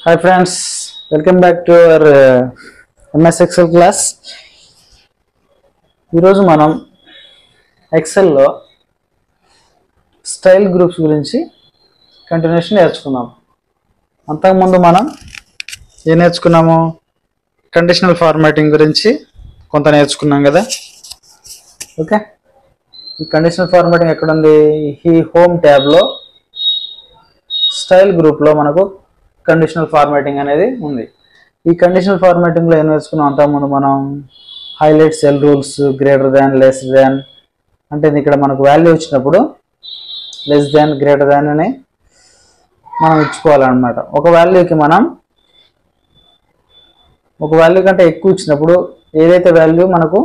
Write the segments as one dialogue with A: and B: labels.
A: Hi friends, welcome back to our MS Excel class. ఈరోజు మనం ఎక్సెల్లో style groups గురించి continuation నేర్చుకుందాం. అంతకుముందు మనం ఏం నేర్చుకున్నాము? కండిషనల్ ఫార్మాటింగ్ గురించి కొంత నేర్చుకున్నాం కదా. ఓకే, ఈ కండిషనల్ ఫార్మాటింగ్ ఎక్కడ ఉంది? ఈ హోమ్ ట్యాబ్లో స్టైల్ గ్రూప్లో మనకు కండిషనల్ ఫార్మాటింగ్ అనేది ఉంది. ఈ కండిషనల్ ఫార్మాటింగ్లో ఏం నేర్చుకున్నాం? అంతకుముందు మనం highlight cell rules, greater than, less than, అంటే ఇక్కడ మనకు వాల్యూ వచ్చినప్పుడు లెస్ దాన్, గ్రేటర్ దాన్ అని మనం ఇచ్చుకోవాలన్నమాట. ఒక వాల్యూ కంటే ఎక్కువ ఇచ్చినప్పుడు ఏదైతే వాల్యూ మనకు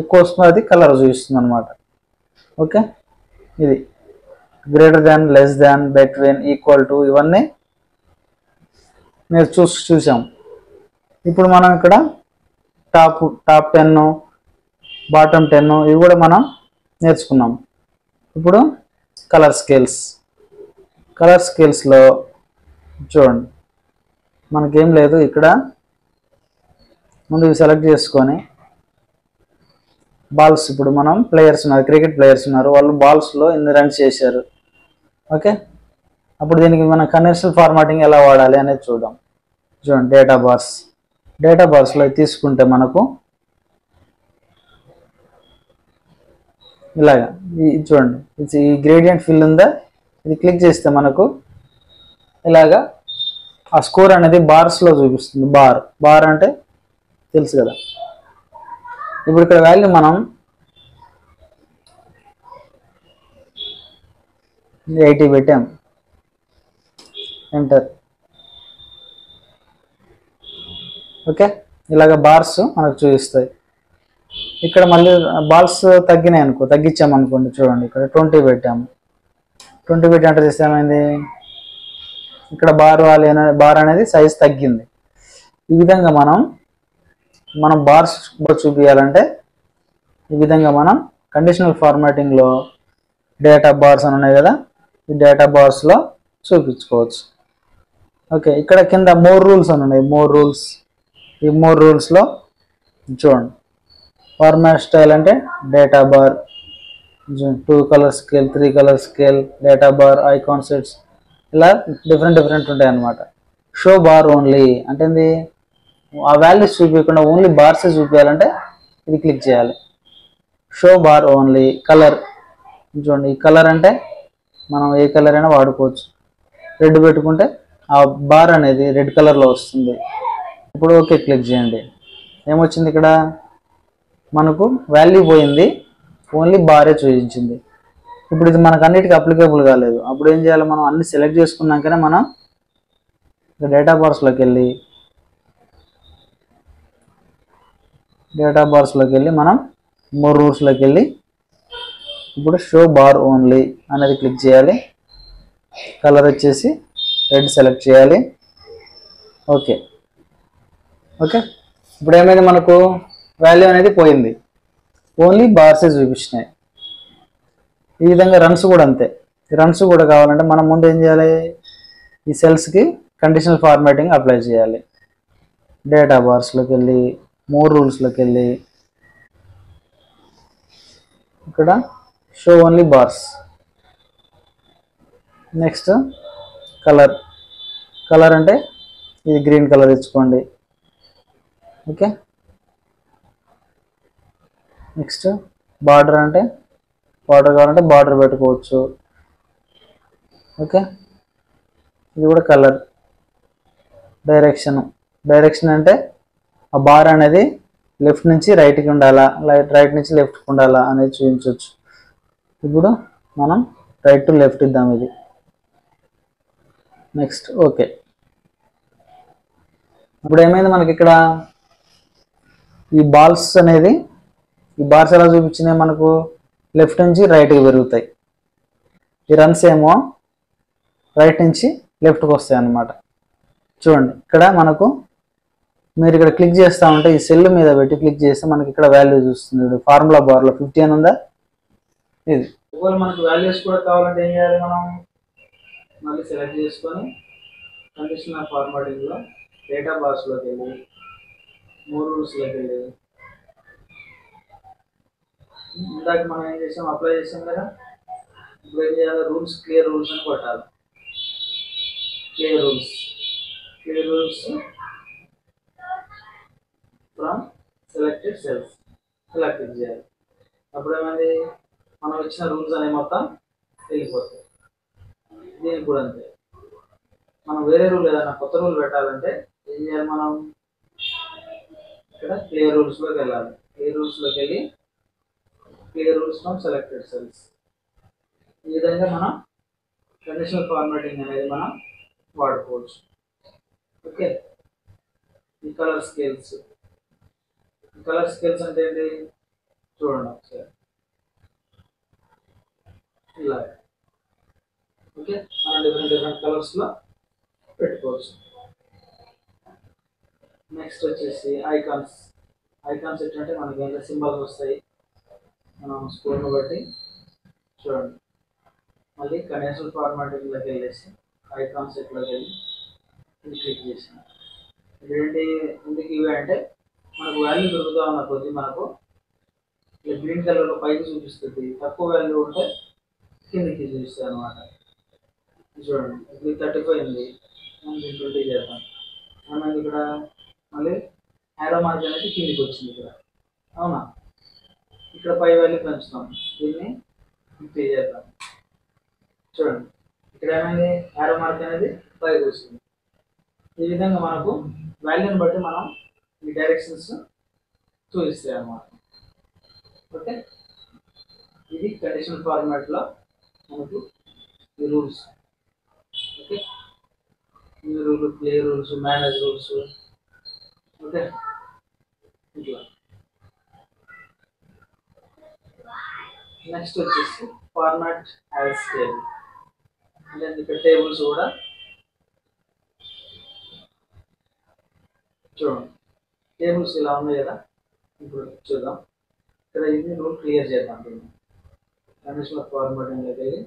A: ఎక్కువ వస్తుందో అది కలర్ చూపిస్తుంది అనమాట. ఓకే, ఇది greater than, less than, between, equal to ఇవన్నీ చూసాం. ఇప్పుడు మనం ఇక్కడ టాప్ 10, బాటమ్ 10 ఇవి కూడా మనం నేర్చుకున్నాం. ఇప్పుడు కలర్ స్కేల్స్లో చూడండి, మనకేం లేదు. ఇక్కడ ముందు సెలెక్ట్ చేసుకొని బాల్స్, ఇప్పుడు మనం ప్లేయర్స్ ఉన్నారు, క్రికెట్ ప్లేయర్స్ ఉన్నారు, వాళ్ళు బాల్స్లో ఇన్ని రన్స్ చేశారు. ఓకే, అప్పుడు దీనికి మనం కండిషనల్ ఫార్మాటింగ్ ఎలా వాడాలి అనేది చూద్దాం. చూడండి, డేటా బార్స్లో తీసుకుంటే మనకు ఇలాగా చూడండి, ఈ గ్రేడియంట్ ఫిల్ ఉందా, ఇది క్లిక్ చేస్తే మనకు ఇలాగా ఆ స్కోర్ అనేది బార్స్లో చూపిస్తుంది. బార్ అంటే తెలుసు కదా. ఇప్పుడు ఇక్కడ వాల్యూ మనం 80 పెట్టాం, ఎంటర్. ఓకే, ఇలాగ బార్స్ మనకు చూపిస్తాయి. ఇక్కడ మళ్ళీ బాల్స్ తగ్గించామనుకోండి, చూడండి ఇక్కడ 20 పెట్టాము. 20 పెట్టి ఎంటర్ చేస్తే ఏమైంది? ఇక్కడ బార్ అనేది సైజ్ తగ్గింది. ఈ విధంగా మనం బార్స్ చూపించాలంటే ఈ విధంగా మనం కండిషనల్ ఫార్మాటింగ్లో డేటా బార్స్ అని ఉన్నాయి కదా, ఈ డేటా బార్స్లో చూపించుకోవచ్చు. ఓకే, ఇక్కడ కింద మోర్ రూల్స్ అని ఉన్నాయి. ఈ మోర్ రూల్స్లో చూడండి, ఫార్మాట్ స్టైల్ అంటే data bar, 2 colour scale, 3 colour scale, data bar, icon sets, ఇలా డిఫరెంట్ ఉంటాయి అన్నమాట. షో బార్ ఓన్లీ అంటే ఆ వాల్యూస్ చూపించకుండా ఓన్లీ బార్సే చూపించాలంటే ఇది క్లిక్ చేయాలి. Show bar only. కలర్ చూడండి, ఈ కలర్ అంటే మనం ఏ కలర్ అయినా వాడుకోవచ్చు. రెడ్ పెట్టుకుంటే ఆ బార్ అనేది రెడ్ కలర్లో వస్తుంది. ఇప్పుడు ఓకే క్లిక్ చేయండి. ఏమొచ్చింది? ఇక్కడ మనకు వాల్యూ పోయింది, ఓన్లీ బారే చూపించింది. ఇప్పుడు ఇది మనకు అన్నిటికీ అప్లికేబుల్ కాలేదు. అప్పుడు ఏం చేయాలి? మనం అన్ని సెలెక్ట్ చేసుకున్నాకనే మనం డేటా బార్స్లోకి వెళ్ళి మనం మోర్ రూల్స్లోకి వెళ్ళి ఇప్పుడు షో బార్ ఓన్లీ అనేది క్లిక్ చేయాలి. కలర్ వచ్చేసి రెడ్ సెలెక్ట్ చేయాలి. ఓకే, ఇప్పుడు ఏమైంది? మనకు వాల్యూ అనేది పోయింది, ఓన్లీ బార్సే చూపించినాయి. ఈ విధంగా రన్స్ కూడా అంతే. ఈ రన్స్ కూడా కావాలంటే మనం ముందు ఏం చేయాలి? ఈ సెల్స్కి కండిషనల్ ఫార్మాటింగ్ అప్లై చేయాలి. డేటా బార్స్లోకి వెళ్ళి మోర్ రూల్స్లోకి వెళ్ళి ఇక్కడ show only bars. Next colour అంటే ఇది గ్రీన్ కలర్ ఇచ్చుకోండి. ఓకే, నెక్స్ట్ బార్డర్ అంటే బార్డర్ కావాలంటే బార్డర్ పెట్టుకోవచ్చు. ఓకే, ఇది కూడా కలర్. డైరెక్షన్ అంటే ఆ బార్ అనేది లెఫ్ట్ నుంచి రైట్కి ఉండాలా, రైట్ నుంచి లెఫ్ట్కి ఉండాలా అనేది చూపించవచ్చు. ఇప్పుడు మనం రైట్ టు లెఫ్ట్ ఇద్దాం ఇది. Next okay. ఇప్పుడు ఏమైంది? మనకి ఇక్కడ ఈ బార్స్ ఎలా చూపించినాయి? మనకు లెఫ్ట్ నుంచి రైట్కి పెరుగుతాయి. ఈ రన్స్ ఏమో రైట్ నుంచి లెఫ్ట్కి వస్తాయి అన్నమాట. చూడండి, ఇక్కడ మనకు మీరు ఇక్కడ క్లిక్ చేస్తూ ఉంటే ఈ సెల్ మీద పెట్టి క్లిక్ చేస్తే మనకి ఇక్కడ వాల్యూ చూస్తుంది. ఫార్ములా బార్లో 50 అని ఉందా, ఇది. ఒకవేళ మనకు వాల్యూస్ కూడా కావాలంటే ఏం చేయాలి? మనం మళ్ళీ సెలెక్ట్ చేసుకొని కండిషనల్ ఫార్మాటింగ్లో డేటా బాక్స్లోకి వెళ్ళి 3 రూల్స్లోకి వెళ్ళి ఇందాక మనం ఏం చేసాం, అప్లై చేసాం కదా. ఇప్పుడు ఏం చేయాలి, రూల్స్ క్లియర్ రూల్స్ అని కొట్టాలి. Clear rules from selected cells ఇలా క్లిక్ చేయాలి. అప్పుడు ఏమైంది, మనం ఇచ్చిన రూల్స్ అనేవి మొత్తం వెళ్ళిపోతాయి. దీనికి కూడా అంతే. మనం వేరే రూల్ ఏదైనా కొత్త రూల్ పెట్టాలంటే ఏం చేయాలి, మనం ఇక్కడ క్లియర్ రూల్స్లోకి వెళ్ళాలి. క్లియర్ రూల్స్లోకి వెళ్ళి clear rules from selected cells. ఈ విధంగా మనం కండిషనల్ ఫార్మాటింగ్ అనేది మనం వాడుకోవచ్చు. ఓకే. ఈ కలర్ స్కేల్స్ అంటే ఏంటి చూడండి ఒకసారి ఇలా. ఓకే, మనం డిఫరెంట్ కలర్స్లో పెట్టుకోవచ్చు. నెక్స్ట్ వచ్చేసి ఐకాన్స్ ఏంటంటే మనకి ఎంత సింబల్స్ వస్తాయి మనం స్కూల్ని బట్టి. చూడండి, మళ్ళీ కండిషనల్ ఫార్మాటింగ్లోకి వెళ్ళేసి ఐకాన్స్ సెట్లోకి వెళ్ళి క్లిక్ చేసాం. ఏంటి ఎందుకు ఇవి అంటే మనకు వాల్యూ దొరుకుతా ఉన్న కొద్ది మనకు గ్రీన్ కలర్లో పైకి చూపిస్తుంది, తక్కువ వాల్యూ ఉంటే కిందకి చూపిస్తుంది అనమాట. చూడండి, ఇది 35 ఉంది, మనం 20 చేద్దాం. మనం ఇక్కడ మళ్ళీ యారో మార్క్ అనేది కిందికి వచ్చింది ఇక్కడ, అవునా. ఇక్కడ పై వాల్యూ పెంచుతాం, దీన్ని 50 చేద్దాం. చూడండి, ఇక్కడ ఏమైంది, యారో మార్క్ అనేది పైకి వచ్చింది. ఈ విధంగా మనకు వాల్యూని బట్టి మనం ఈ డైరెక్షన్స్ చూపిస్తాయి అన్నమాట. ఓకే, ఇది కండిషనల్ ఫార్మాట్లో మనకు ఈ రూల్స్. ఓకే, ఈ rule, play rules, manage rules. Okay, ఇట్లా. నెక్స్ట్ వచ్చేసి ఫార్మాట్ యాజ్ టేబుల్. అంటే ఇక్కడ టేబుల్స్ కూడా చూడండి, టేబుల్స్ ఇలా ఉన్నాయి కదా. ఇప్పుడు చూద్దాం, ఇక్కడ ఇది రూల్ క్లియర్ చేద్దాం. కండిషనల్ ఫార్మాటింగ్లోకి వెళ్ళి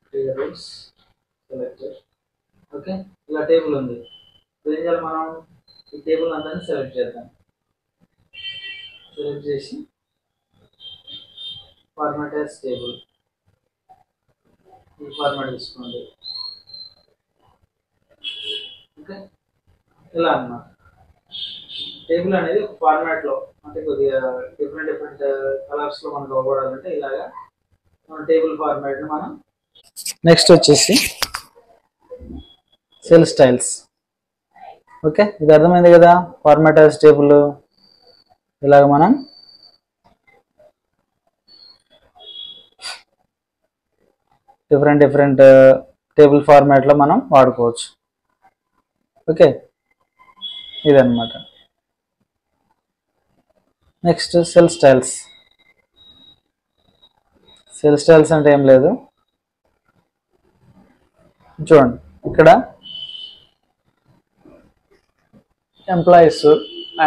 A: క్లియర్ రూల్స్ సెలెక్టెడ్. ఓకే, ఇలా టేబుల్ ఉంది. ఇప్పుడు ఏం చేయాలి, మనం ఈ టేబుల్ అంతా సెలెక్ట్ చేద్దాం. సెలెక్ట్ చేసి ఫార్మాట్ యాజ్ టేబుల్, ఈ ఫార్మాట్ తీసుకోండి. ఓకే, ఇలా అన్నమాట. టేబుల్ అనేది ఒక ఫార్మాట్లో అంటే కొద్దిగా డిఫరెంట్ కలర్స్లో మనకు అవ్వడాలంటే ఇలాగా మన టేబుల్ ఫార్మాట్ని మనం. నెక్స్ట్ వచ్చేసి సెల్ స్టైల్స్. ఓకే, ఇది అర్థమైంది కదా. ఫార్మాట్ యాజ్ టేబుల్ ఇలాగ మనం డిఫరెంట్ టేబుల్ ఫార్మాట్లో మనం వాడుకోవచ్చు. ఓకే, ఇదన్నమాట. Next cell styles. అంటే ఏం లేదు, చూడండి ఇక్కడ ఎంప్లాయీస్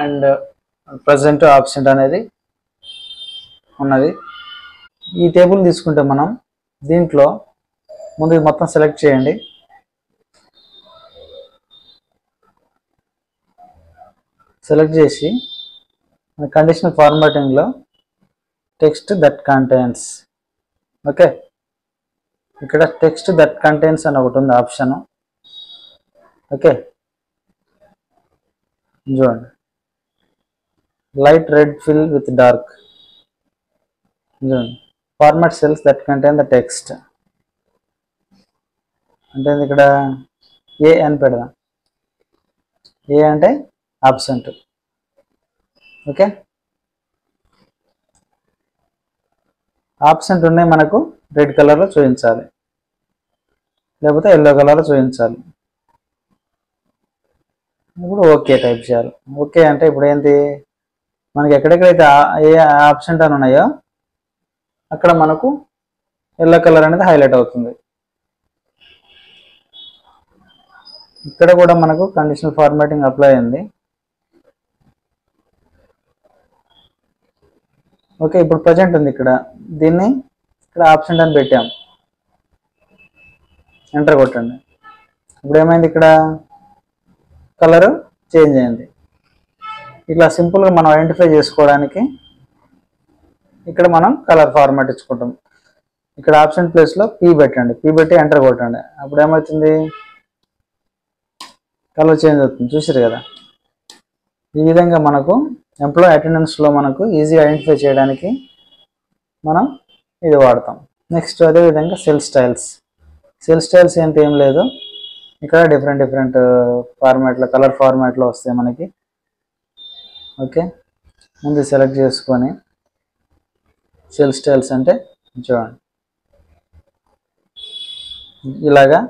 A: అండ్ ప్రజెంట్ ఆబ్సెంట్ అనేది ఉన్నది. ఈ టేబుల్ తీసుకుంటే మనం దీంట్లో ముందు మొత్తం సెలెక్ట్ చేయండి. సెలెక్ట్ చేసి కండిషనల్ ఫార్మాటింగ్లో టెక్స్ట్ దట్ కంటైన్స్. ఓకే, ఇక్కడ టెక్స్ట్ దట్ కంటైన్స్ అని ఒకటి ఉంది ఆప్షన్. ఓకే, చూడండి, light red fill with dark. చూడండి, format cells that contain the text అంటే ఇక్కడ ఏ అని పెడదాం. ఏ అంటే ఆబ్సెంట్. ఓకే, ఆబ్సెంట్ ఉన్నాయి మనకు రెడ్ కలర్లో చూపించాలి, లేకపోతే ఎల్లో కలర్లో చూపించాలి. ఇప్పుడు ఓకే టైప్ చేయాలి. ఓకే అంటే ఇప్పుడు ఏంటి, మనకి ఎక్కడెక్కడైతే ఏ ఆబ్సెంట్ అని ఉన్నాయో అక్కడ మనకు ఎల్లో కలర్ అనేది హైలైట్ అవుతుంది. ఇక్కడ కూడా మనకు కండిషనల్ ఫార్మాటింగ్ అప్లై అయింది. ఓకే, ఇప్పుడు ప్రజెంట్ ఉంది ఇక్కడ, దీన్ని ఇక్కడ ఆబ్సెంట్ అని పెట్టాం, ఎంటర్ కొట్టండి. ఇప్పుడు ఏమైంది, ఇక్కడ కలర్ చేంజ్ అయింది. ఇట్లా సింపుల్గా మనం ఐడెంటిఫై చేసుకోవడానికి ఇక్కడ మనం కలర్ ఫార్మాట్ ఇచ్చుకుంటాం. ఇక్కడ ఆప్షన్ ప్లేస్లో పీ పెట్టండి, పీ పెట్టి ఎంటర్ కొట్టండి. అప్పుడు ఏమవుతుంది, కలర్ చేంజ్ అవుతుంది. చూసారు కదా. ఈ విధంగా మనకు ఎంప్లాయీ అటెండెన్స్లో మనకు ఈజీగా ఐడెంటిఫై చేయడానికి మనం ఇది వాడతాం. నెక్స్ట్ అదేవిధంగా సెల్ స్టైల్స్. సెల్ స్టైల్స్ ఏంటి, ఏం లేదు, ఇక్కడ డిఫరెంట్ ఫార్మాట్లో కలర్ ఫార్మాట్లో వస్తాయి మనకి. ఓకే, ముందు సెలెక్ట్ చేసుకొని సెల్ స్టైల్స్ అంటే చూడండి, ఇలాగా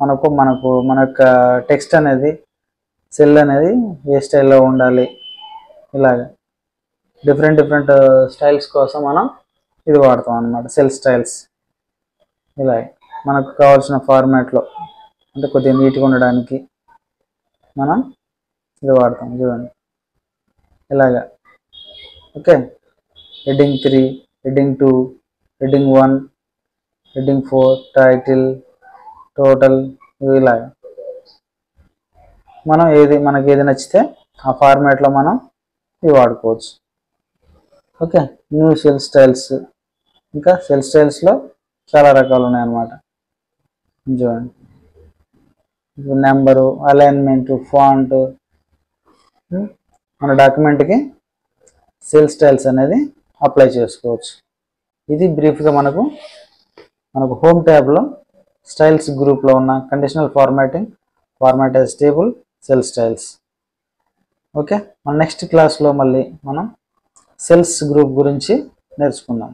A: మన యొక్క టెక్స్ట్ అనేది సెల్ అనేది ఏ స్టైల్లో ఉండాలి, ఇలాగా డిఫరెంట్ స్టైల్స్ కోసం మనం ఇది వాడతాం అన్నమాట. సెల్ స్టైల్స్ ఇలాగే మనకు కావాల్సిన ఫార్మాట్లో, అంటే కొద్దిగా నీట్గా ఉండడానికి మనం ఇది వాడతాం. చూడండి ఇలాగా. Okay, heading 3, heading 2, heading 1, heading 4, title, total, ఇలాగా మనం మనకి ఏది నచ్చితే ఆ ఫార్మాట్లో మనం ఇవి వాడుకోవచ్చు. Okay, new cell styles. ఇంకా సెల్ స్టైల్స్లో చాలా రకాలు ఉన్నాయన్నమాట. చూడండి, నెంబరు, అలైన్మెంట్, ఫాంట్, మన డాక్యుమెంట్కి సెల్ స్టైల్స్ అనేది అప్లై చేసుకోవచ్చు. ఇది బ్రీఫ్గా మనకు హోమ్ ట్యాబ్లో స్టైల్స్ గ్రూప్లో ఉన్న conditional formatting, format as table, cell styles. Okay, మన నెక్స్ట్ క్లాస్లో మళ్ళీ మనం సెల్స్ గ్రూప్ గురించి నేర్చుకుందాం.